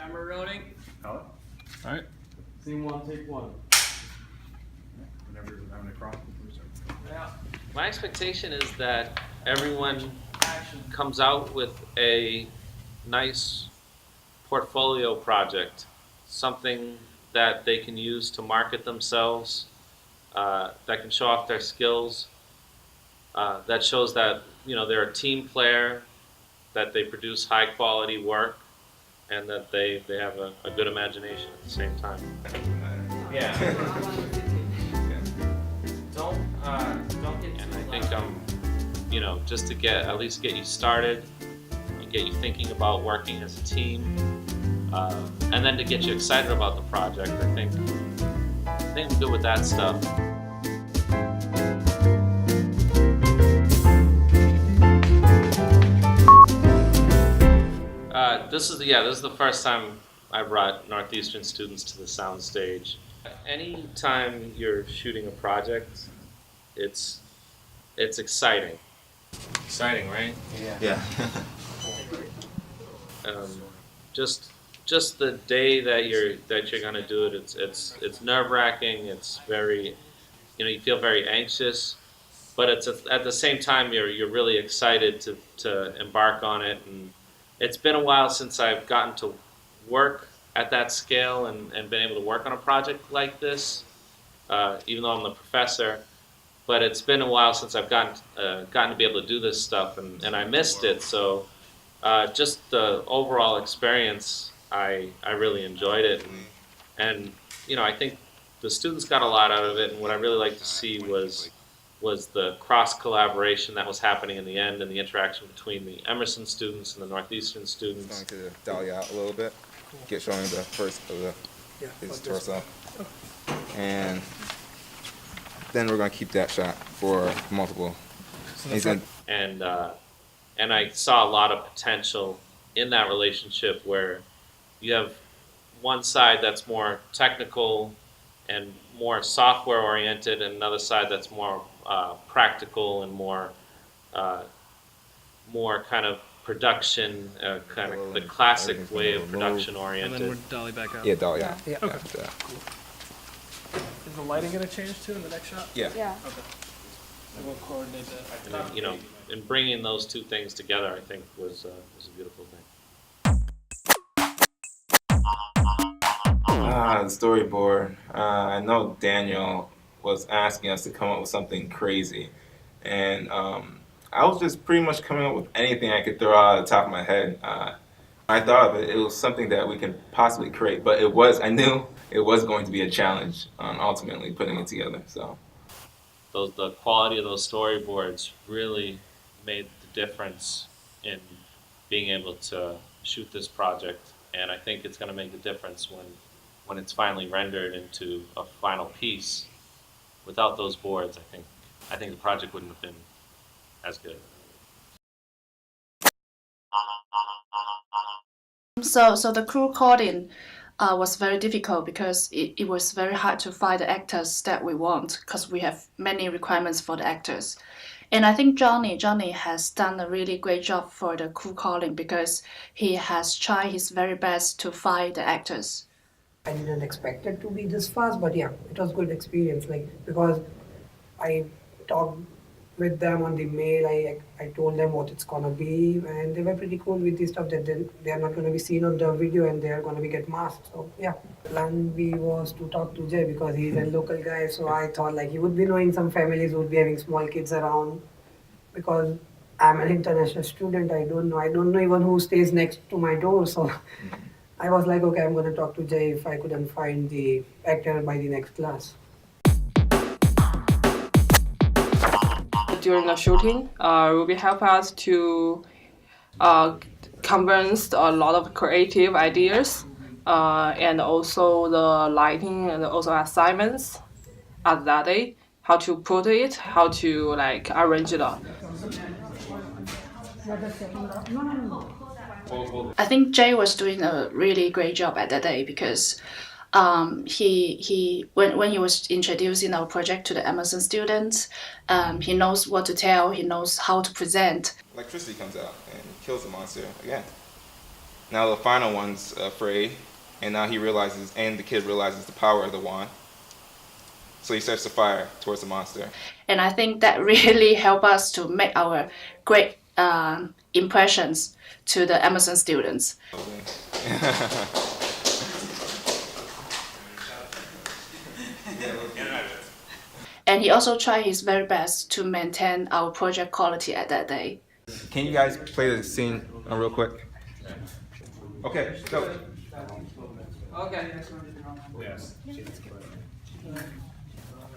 Camera rolling. All Alright. Scene one, take one. Whenever you're having a cross, we start. Yeah. My expectation is that everyone Action. comes out with a nice portfolio project, something that they can use to market themselves, that can show off their skills, that shows that they're a team player, that they produce high quality work, and that they have a good imagination at the same time. Yeah. Don't get too And I think just to at least get you started, and get you thinking about working as a team, and then to get you excited about the project. I think I'm good with that stuff. This is the first time I brought Northeastern students to the sound stage. Anytime you're shooting a project, it's exciting. Exciting, right? Yeah. Just the day that you're gonna do it, it's nerve-wracking. It's very, you feel very anxious, but it's at the same time you're really excited to embark on it. And it's been a while since I've gotten to work at that scale and been able to work on a project like this, even though I'm the professor. But it's been a while since I've gotten to be able to do this stuff, and I missed it. So just the overall experience, I really enjoyed it, and I think the students got a lot out of it. And what I really liked to see was the cross collaboration that was happening in the end, and the interaction between the Emerson students and the Northeastern students. Going to dial you out a little bit. Showing the first of his torso, and then we're going to keep that shot for multiple. And I saw a lot of potential in that relationship, where you have one side that's more technical and more software oriented, and another side that's more practical and more kind of production, kind of the classic way of production oriented. And then we're dolly back out. Yeah, dolly out. Okay. Yeah. Is the lighting going to change too in the next shot? Yeah. Yeah. Okay. And we'll coordinate that. And, and bringing those two things together, I think was a beautiful thing. The storyboard. I know Daniel was asking us to come up with something crazy, and I was just pretty much coming up with anything I could throw out of the top of my head. I thought of it. It was something that we could possibly create, but I knew it was going to be a challenge on ultimately putting it together. So The quality of those storyboards really made the difference in being able to shoot this project, and I think it's going to make the difference when it's finally rendered into a final piece. Without those boards, I think the project wouldn't have been as good. So the crew recording was very difficult because it was very hard to find the actors that we want, because we have many requirements for the actors. And I think Johnny has done a really great job for the crew calling, because he has tried his very best to find the actors. I didn't expect it to be this fast, but yeah, it was good experience. Because I talked with them on the mail, I told them what it's gonna be, and they were pretty cool with the stuff that they are not gonna be seen on the video, and they are gonna be get masked. So yeah, plan B was to talk to Jay because he's a local guy. So I thought he would be knowing some families would be having small kids around, because I'm an international student. I don't know even who stays next to my door. So I was like, okay, I'm gonna talk to Jay if I couldn't find the actor by the next class. During the shooting, Ruby helped us to convince a lot of creative ideas, and also the lighting, and also assignments at that day, how to put it, how to arrange it up. I think Jay was doing a really great job at that day, because when he was introducing our project to the Emerson students, he knows what to tell, he knows how to present. Electricity comes out and kills the monster again. Now the final one's afraid, and now he realizes, and the kid realizes the power of the wand. So he starts to fire towards the monster. And I think that really helped us to make our great impressions to the Emerson students. And he also tried his very best to maintain our project quality at that day. Can you guys play the scene real quick? Okay, go. Okay. Yes.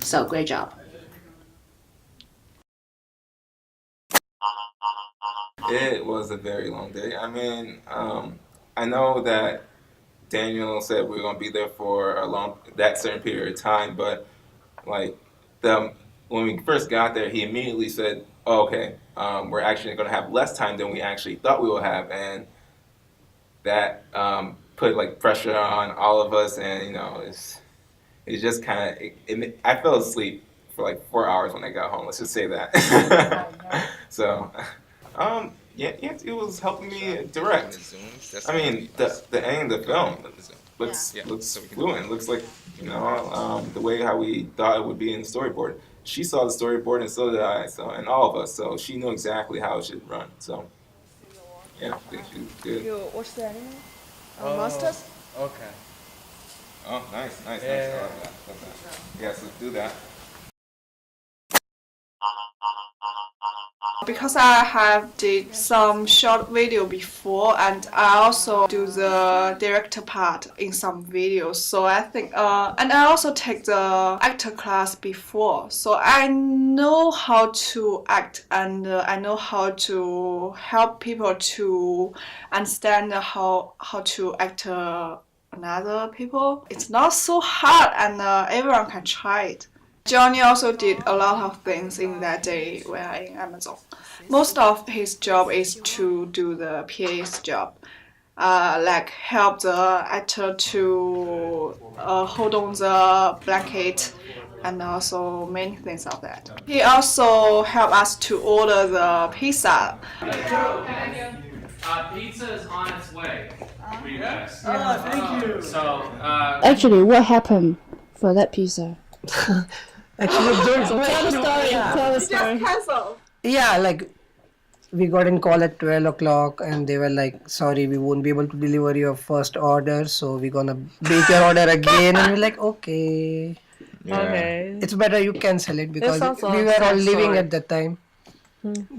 So great job. It was a very long day. I mean, I know that Daniel said we are gonna be there for that certain period of time, but like when we first got there, he immediately said, oh, "Okay, we're actually gonna have less time than we actually thought we would have," and that put like pressure on all of us, and it's just kind of I fell asleep for like 4 hours when I got home. Let's just say that. So. Yeah, it was helping me direct. I mean, the ending of the film looks fluent. Looks like the way how we thought it would be in the storyboard. She saw the storyboard, and so did I. So, and all of us. So she knew exactly how it should run. So yeah, I think she was good. You watch the anime? Oh, Masters? Okay. Oh, nice. I like that. Yes, let's do that. Because I have did some short video before, and I also do the director part in some videos. So I think, and I also take the actor class before. So I know how to act, and I know how to help people to understand how to act another people. It's not so hard, and everyone can try it. Johnny also did a lot of things in that day when I in Amazon. Most of his job is to do the PA's job, like help the actor to hold on the blanket, and also many things of that. He also helped us to order the pizza. Pizza is on its way for you guys. Oh, thank you. So, Actually, what happened for that pizza? Actually, Tell the story. Cancel. yeah, like we got in call at 12 o'clock and they were like, sorry, we won't be able to deliver your first order, so we're gonna bake your order again. And we're like, okay, Yeah. Okay. it's better you cancel it because sounds we like were all sad living story. at that time.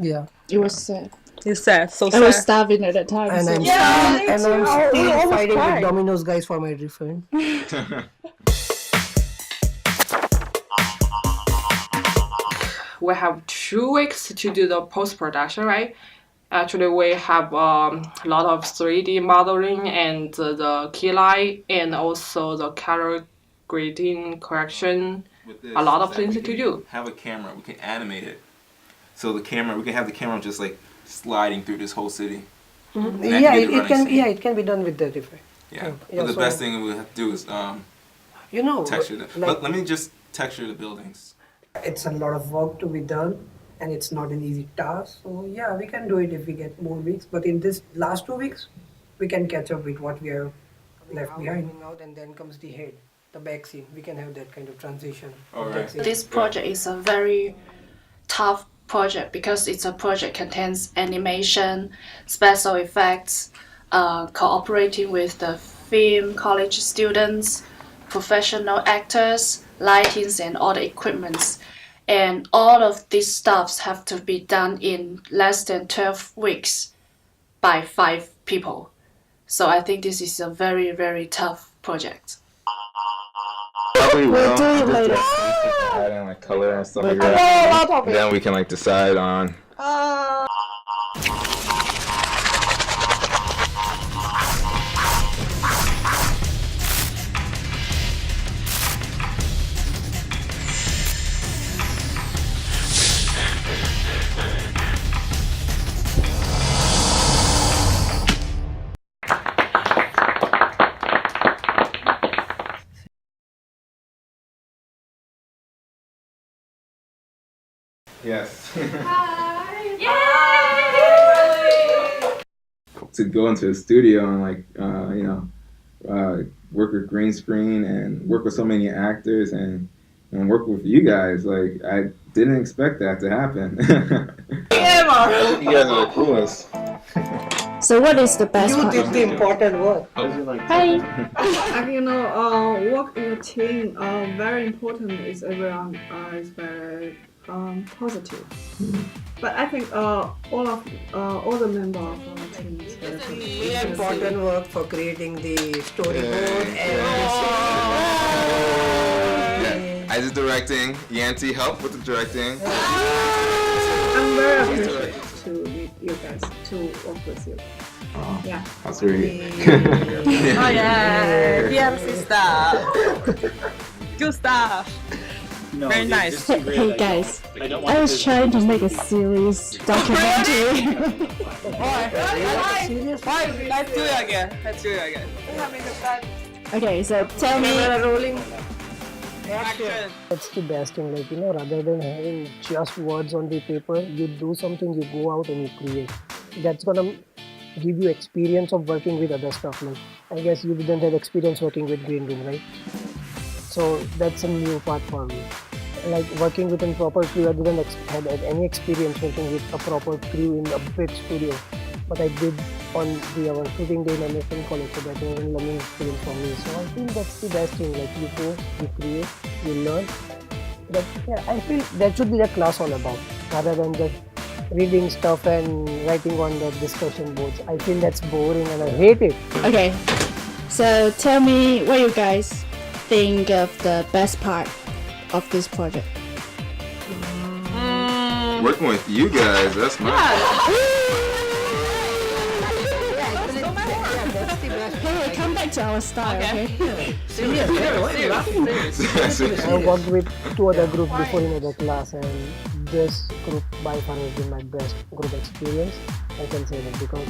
Yeah, It was sad. It's sad. So I was sad. starving at that time. and so- I'm Yeah, still, and I'm we still almost fighting with cried. Domino's guys for my refund. We have 2 weeks to do the post-production, right? Actually, we have a lot of 3D modeling and the key light and also the color grading correction. With this, A lot of is that things we to can do. Have a camera. We can animate it. So we can have the camera just like sliding through this whole city. And that Yeah, can be it the running can. scene. Yeah, it can be done with that effect. Yeah. Yeah, But the so- best thing we have to do is You know, texture them. like, Let me just texture the buildings. it's a lot of work to be done, and it's not an easy task. So yeah, we can do it if we get more weeks. But in this last 2 weeks, we can catch up with what we have left behind. Out and then comes the head, the back scene. We can have that kind of transition. All right. This project is a very tough project because it's a project contains animation, special effects, cooperating with the film college students, professional actors, lightings, and all the equipments. And all of these stuffs have to be done in less than 12 weeks by 5 people. So I think this is a very, very tough project. We'll do it later. Add in like color and stuff like that. And then we can like decide on. Yes. to go into a studio and like work with green screen and work with so many actors and work with you guys. Like I didn't expect that to happen. You guys are the coolest. So what is the best You part? did the important work. Hi. Work in a team. Very important is everyone is very positive. But I think all the members of our team is very positive. Important work for creating the storyboard and I did directing. Yanti helped with the directing. I'm very appreciative to meet you guys, to work with you. Yeah. That's really Oh yeah, dear sister. Good stuff. No, Very it's nice. just too great. Hey guys, I was trying to make a series documentary. Let's do it again. Let's do it again. Okay, so tell me. rolling. Action. That's the best thing, like, rather than having just words on the paper, you do something, you go out and you create. That's gonna give you experience of working with other stuff. Like, I guess you didn't have experience working with green room, right? So that's a new part for me. Like working with a proper crew, I didn't have any experience working with a proper crew in a big studio. But I did on our shooting day in NEU&Emerson college, so that was a learning experience for me. So I think that's the best thing. Like you go, you create, you learn. That I feel that should be the class all about, rather than just reading stuff and writing on the discussion boards. I feel that's boring and I hate it. Okay, so tell me what you guys think of the best part of this project. working with you guys. That's my. Hey, come back to our style, okay? I worked with 2 other groups before in other class, and this group by far has been my best group experience. I can say that because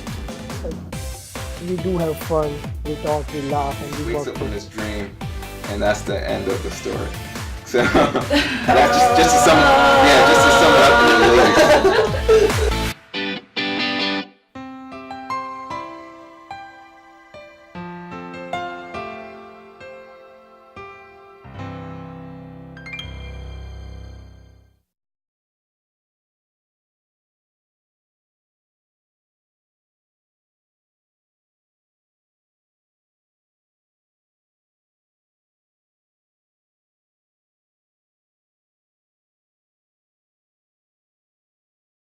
we do have fun, we talk, we laugh, and we Wakes work. up from this dream, and that's the end of the story. So, just to sum it up,